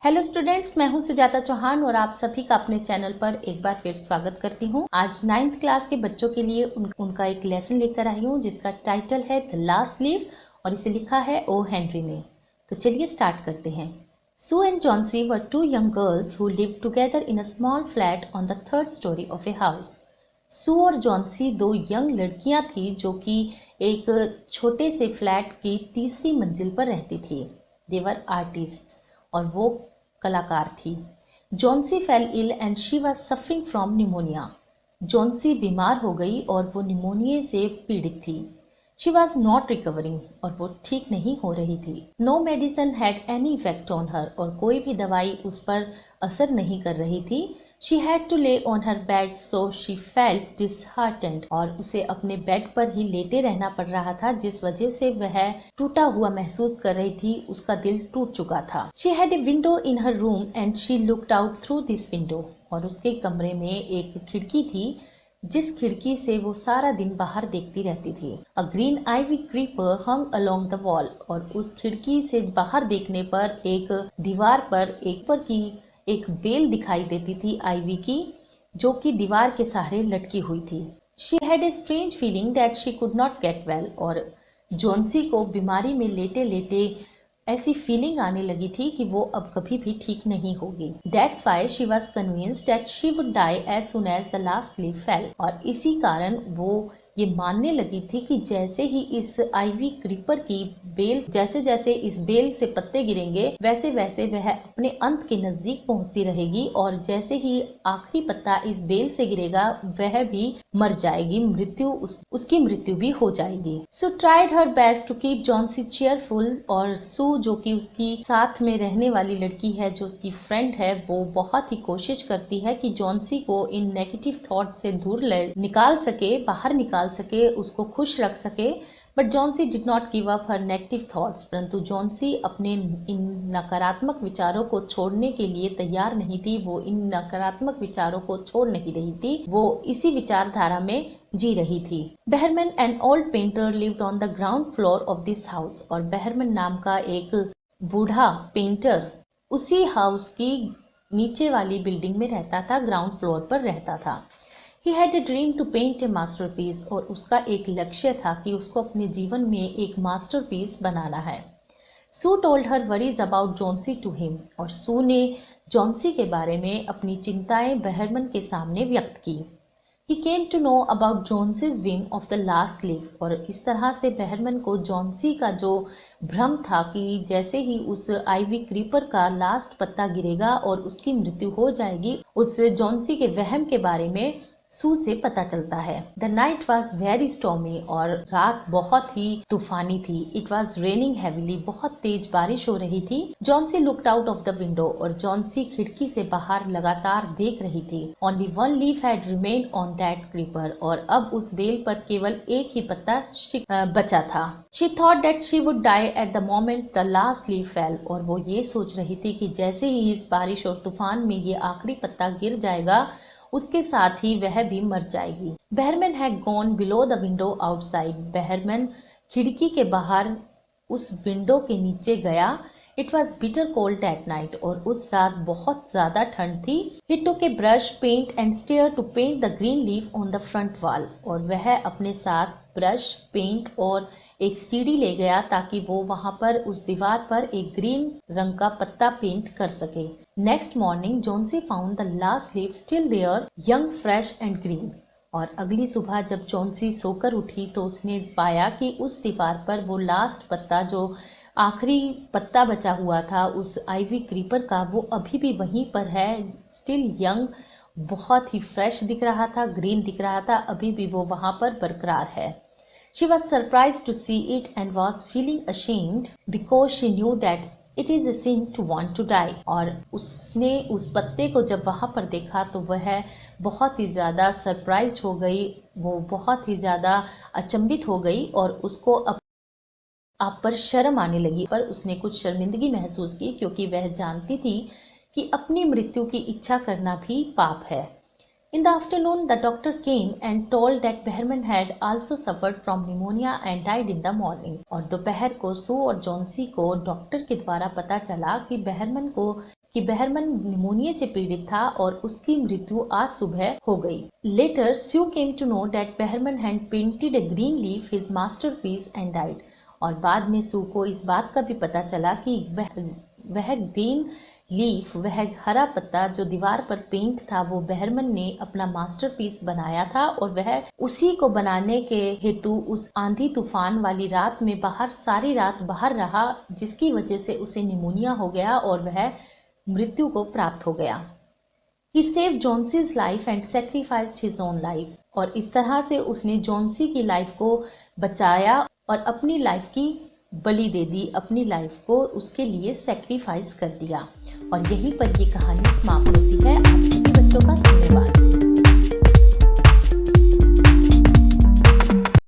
Hello students, मैं हूं सुजाता चौहान और आप सभी का अपने चैनल पर एक बार फिर स्वागत करती हूं। आज 9th क्लास के बच्चों के लिए उनका एक लेसन लेकर आई हूं जिसका टाइटल है द लास्ट लीफ और इसे लिखा है ओ हेनरी ने। तो चलिए स्टार्ट करते हैं। Sue and Johnsy were two young girls who lived together in a small flat on the 3rd story of a house. Sue और जॉन्सी दो यंग लड़कियां थी जो कि एक छोटे से फ्लैट की 3री मंजिल पर रहती थी। दे वर आर्टिस्ट्स और वो कलाकार थी। Johnsy fell ill and she was suffering from pneumonia. Johnsy बीमार हो गई और वो निमोनिया से पीड़ित थी। शी वॉज नॉट रिकवरिंग और वो ठीक नहीं हो रही थी। No medicine had any effect on her और कोई भी दवाई उस पर असर नहीं कर रही थी। शी हैड टू ले on her bed so she felt disheartened और उसे अपने बेड पर ही लेटे रहना पड़ रहा था जिस वजह से वह टूटा हुआ महसूस कर रही थी। उसका दिल टूट चुका था। She had a window in her room and she looked out through this window और उसके कमरे में एक खिड़की थी जिस खिड़की से वो सारा दिन बाहर देखती रहती थी। A green ivy creeper hung along the wall और उस खिड़की से बाहर देखने पर एक दीवार पर एक बेल दिखाई देती थी आईवी की, जो कि दीवार के सहारे लटकी हुई थी। She had a strange feeling that she could not get well और जॉन्सी को बीमारी में लेटे लेटे ऐसी फीलिंग आने लगी थी कि वो अब कभी भी ठीक नहीं होगी। That's why she was convinced that she would die as soon as the last leaf fell। और इसी कारण वो ये मानने लगी थी कि जैसे ही इस आईवी क्रीपर की बेल जैसे इस बेल से पत्ते गिरेंगे वैसे वैसे वह अपने अंत के नजदीक पहुंचती रहेगी और जैसे ही आखिरी पत्ता इस बेल से गिरेगा वह भी मर जाएगी, उसकी मृत्यु भी हो जाएगी। So tried her best to keep Johnsy cheerful और सू जो कि उसकी साथ में रहने वाली लड़की है, जो उसकी फ्रेंड है, वो बहुत ही कोशिश करती है कि जॉन्सी को इन नेगेटिव थॉट से दूर बाहर निकाल सके, उसको खुश रख सके। But Johnsy did not give up her negative thoughts. परंतु जॉन्सी अपने इन नकारात्मक विचारों को छोड़ने के लिए तैयार नहीं थी। वो इन नकारात्मक विचारों को छोड़ नहीं रही थी, वो इसी विचारधारा में जी रही थी। Behrman an old painter lived on the ground floor of this house और बेहरमैन नाम का एक बूढ़ा पेंटर उसी हाउस की नीचे वाली बिल्डिंग में रहता था, ग्राउंड फ्लोर पर रहता था। He had a dream to paint a masterpiece और उसका एक लक्ष्य था कि उसको अपने जीवन में एक मास्टरपीस बनाना है। Sue told her worries about Johnsy to him और सू ने जॉन्सी के बारे में अपनी चिंताएं बेहरमन के सामने व्यक्त की। He came to know about Jonesy's whim of the last leaf और इस तरह से बेहरमन को जॉन्सी का जो भ्रम था कि जैसे ही उस आईवी क्रीपर का लास्ट पत्ता गिरेगा और उसकी मृत्यु हो जाएगी, उस जॉन्सी के वहम के बारे में सू से पता चलता है। The night was very stormy और रात बहुत ही तूफानी थी। इट वॉज रेनिंग हैविली, बहुत तेज बारिश हो रही थी। Johnsy looked out of the window और जॉन्सी खिड़की से बाहर लगातार देख रही थी। Only one leaf had remained on that creeper और अब उस बेल पर केवल एक ही पत्ता बचा था। She thought that she would die at the moment the last leaf fell और वो ये सोच रही थी कि जैसे ही इस बारिश और तूफान में ये आखिरी पत्ता गिर जाएगा उसके साथ ही वह भी मर जाएगी। Behrman had gone below the window outside. Behrman खिड़की के बाहर उस विंडो के नीचे गया। It was bitter cold at night और उस रात बहुत ज्यादा ठंड थी। He took a brush, paint and stair to paint the green leaf on the front wall और वह अपने साथ ब्रश, पेंट और एक सीढ़ी ले गया ताकि वो वहां पर उस दीवार पर एक ग्रीन रंग का पत्ता पेंट कर सके। Next morning Johnsy found the last leaf still there, young, fresh and green और अगली सुबह जब जॉन्सी सोकर उठी तो उसने पाया कि उस दीवार पर वो लास्ट पत्ता, जो आखिरी पत्ता बचा हुआ था उस आईवी क्रीपर का, वो अभी भी वहीं पर है। स्टिल यंग, बहुत ही फ्रेश दिख रहा था, ग्रीन दिख रहा था, अभी भी वो वहां पर बरकरार है। She was surprised to see it and was feeling ashamed because she knew that it is a sin to want to die। और उसने उस पत्ते को जब वहाँ पर देखा तो वह बहुत ही ज़्यादा सरप्राइज हो गई, वो बहुत ही ज़्यादा अचंभित हो गई और उसको आप पर शर्म आने लगी। पर उसने कुछ शर्मिंदगी महसूस की क्योंकि वह जानती थी कि अपनी मृत्यु की इच्छा करना भी पाप है। In the afternoon, the doctor came and told that Behrman had also suffered from pneumonia and died in the morning। और दोपहर को सू और जॉन्सी को डॉक्टर के द्वारा पता चला कि बेहरमन को कि बहरमन निमोनिया से पीड़ित था और उसकी मृत्यु आज सुबह हो गई। Later Sue came to know that Behrman had painted a green leaf his masterpiece and died. और बाद में सू को इस बात का भी पता चला कि वह ग्रीन लीफ, वह हरा पत्ता जो दीवार पर पेंट था, वो बहरमन ने अपना मास्टरपीस बनाया था और वह उसी को बनाने के हेतु उस आंधी तूफान वाली रात में सारी रात बाहर रहा, जिसकी वजह से उसे निमोनिया हो गया और वह मृत्यु को प्राप्त हो गया। He saved Johnson's life and sacrificed his own life। और इस तरह से उसने जॉन्सी की लाइफ को बचाया और अपनी लाइफ की बलि दे दी, अपनी लाइफ को उसके लिए सेक्रीफाइस कर दिया। और यहीं पर ये कहानी समाप्त होती है। आप सभी बच्चों का धन्यवाद।